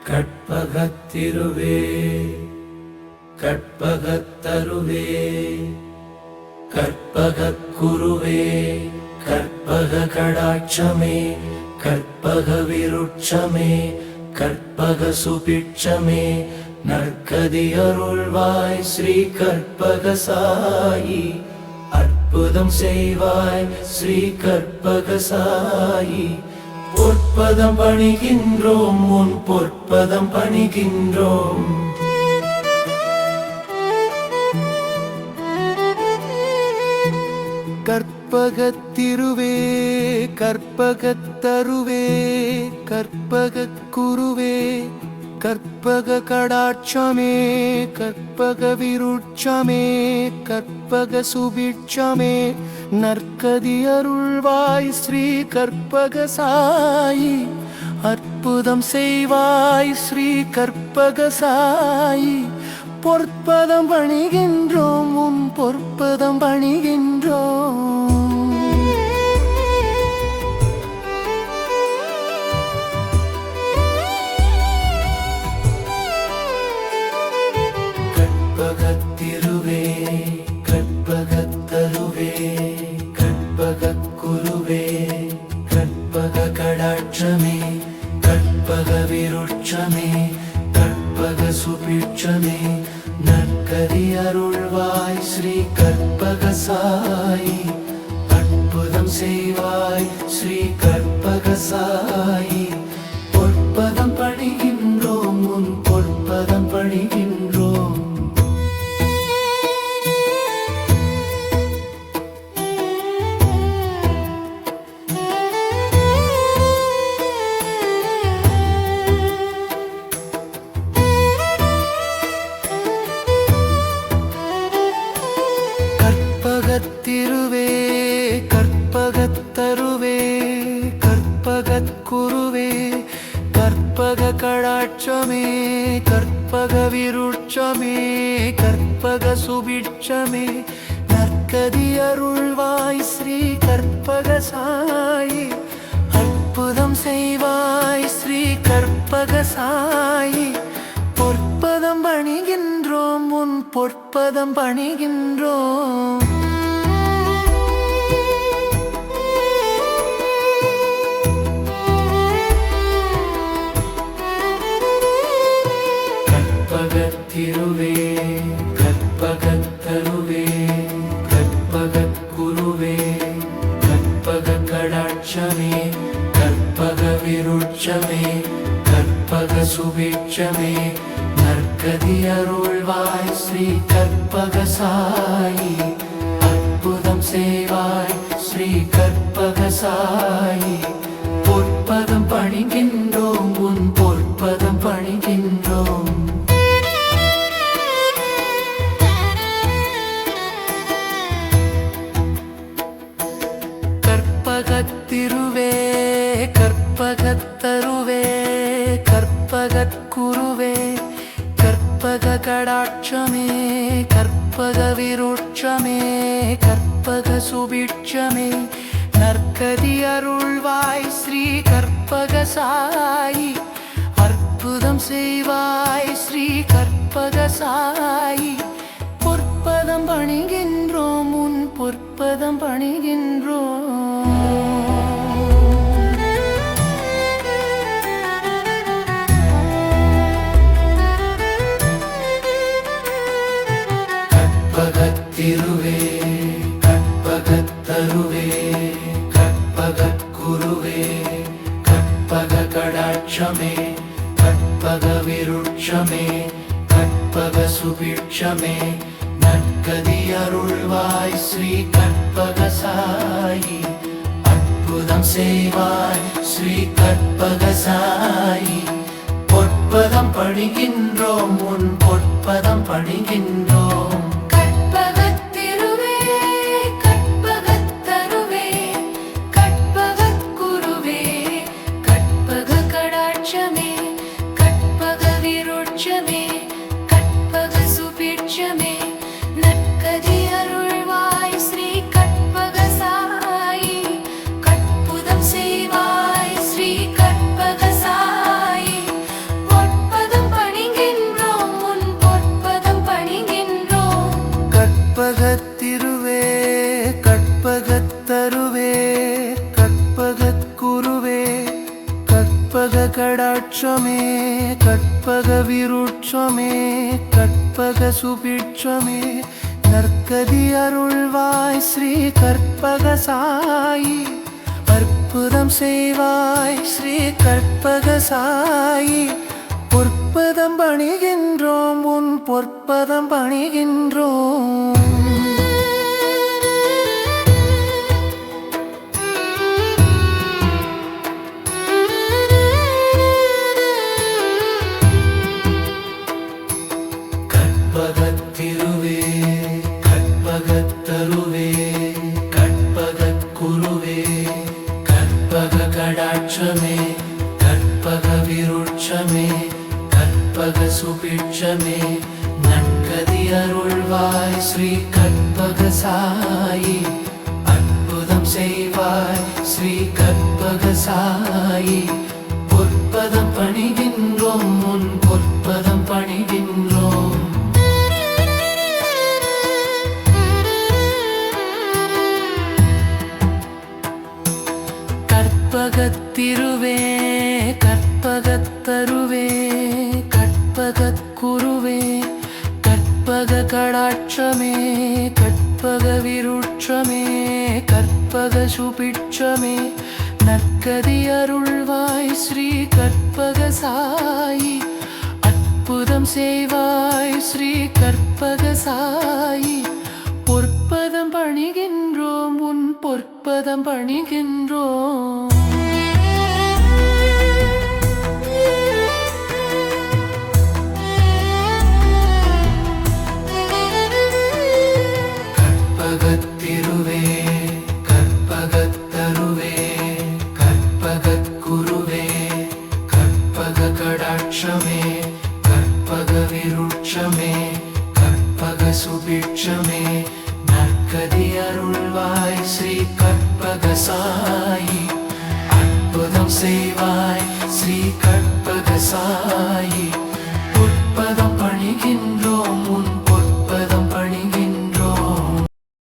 கற்பகத்திருவே கற்பகத்தருவே கற்பகக்குருவே கற்பக கடாட்சமே கற்பக விருட்சமே கற்பக சுபிட்சமே நற்கதி அருள்வாய் ஸ்ரீ கற்பக சாயி அற்புதம் செய்வாய் ஸ்ரீ கற்பக சாயி பொற்பதம் பணிகின்றோம் உன் பொற்பதம் பணிகின்றோம் கற்பகத்திருவே கற்பகத்தருவே கற்பகக்குருவே கற்பக கடாட்சமே கற்பக விருட்சமே கற்பக சுபிட்சமே நற்கதி அருள்வாய் ஸ்ரீ கற்பக சாயி அற்புதம் செய்வாய் ஸ்ரீ கற்பக சாயி பொற்பதம் பணிகின்றோம் உன் பொற்பதம் பணிகின்றோம் கற்பகத்திருவே கற்பகத்தருவே கற்பகக்குருவே கற்பக கடாட்சமே கற்பக விருட்சமே கற்பக சுபிட்சமே நற்கதி அருள்வாய் ஸ்ரீ கற்பக சாயி அற்புதம் செய்வாய் ஸ்ரீ கற்பக சாயி பொற்பதம் பணிகின்றோம் உன் பொற்பதம் பணிகின்றோம் கற்பகத்திருவே கற்பகத்தருவே கற்பகக்குருவே கற்பக கடாட்சமே கற்பக விருட்சமே கற்பக சுபிட்சமே நற்கதி அருள்வாய் ஸ்ரீ கற்பக சாயி அற்புதம் செய்வாய் ஸ்ரீ கற்பக சாயி பொற்பதம் பணிகின்றோம் உன் பொற்பதம் பணிகின்றோம் கற்பகத்திருவே கற்பகத்தருவே கற்பகக்குருவே கற்பக கடாட்சமே கற்பக விருட்சமே கற்பக சுபிட்சமே நற்கதி அருள்வாய் ஸ்ரீ கற்பக சாயி அற்புதம் செய்வாய் ஸ்ரீ கற்பக சாயி பொற்பதம் பணிகின்றோம் உன் பொற்பதம் பணிகின்றோம் கற்பகத்திருவே கற்பகத்தருவே கற்பகக்குருவே கற்பக கடாட்சமே கற்பக விருட்சமே கற்பக சுபிட்சமே நற்கதி அருள்வாய் ஸ்ரீ கற்பக சாயி அற்புதம் செய்வாய் ஸ்ரீ கற்பக சாயி பொற்பதம் பணிகின்றோம் உன் பொற்பதம் பணிகின்றோம் கற்பகத்திருவே கற்பகத்தருவே கற்பகக்குருவே கற்பக கடாட்சமே கற்பக விருட்சமே கற்பக சுபிட்சமே நற்கதி அருள்வாய் ஸ்ரீ கற்பக சாயி அற்புதம் செய்வாய் ஸ்ரீ கற்பக சாயி பொற்பதம் பணிகின்றோம் உன் பொற்பதம் பணிகின்றோம் நற்கதி அருள்வாய் ஸ்ரீ கற்பக சாயி அற்புதம் செய்வாய் ஸ்ரீ கற்பக சாயி கற்பக கடாட்சமே கற்பக விருட்சமே கற்பக சுபிட்சமே நற்கதி அருள்வாய் ஸ்ரீ கற்பக சாயி அற்புதம் செய்வாய் ஸ்ரீ கற்பக சாயி பொற்பதம் பணிகின்றோம் உன் பொற்பதம் பணிகின்றோம் கற்பகத்திருவே கற்பகத்தருவே கற்பகக் குருவே கற்பக கடாட்சமே கற்பக விருட்சமே கற்பக சுபிட்சமே நற்கதி அருள்வாய் ஸ்ரீ கற்பக சாயி அற்புதம் செய்வாய் ஸ்ரீ கற்பக சாயி பொற்பதம் பணிகின்றோம் உன் பொற்பதம் பணிகின்றோம் கற்பகத்திருவே கற்பகத்தருவே கற்பகக் குருவே கற்பக கடாட்சமே கற்பக விருட்சமே கற்பக சுபிட்சமே நற்கதி அருள்வாய் ஸ்ரீ கற்பக சாயி அற்புதம் செய்வாய் ஸ்ரீ கற்பக சாயி பொற்பதம் பணிகின்றோம் உன் பொற்பதம் பணிகின்றோம் கற்பகத்திருவே கற்பகத்தருவே கற்பகக் குருவே கற்பக கடாட்சமே கற்பக விருட்சமே கற்பக சுபிட்சமே நற்கதி அருள்வாய் ஸ்ரீ கற்பக சாயி அற்புதம் செய்வாய் ஸ்ரீ கற்பக சாயி பொற்பதம் பணிகின்றோம் உன்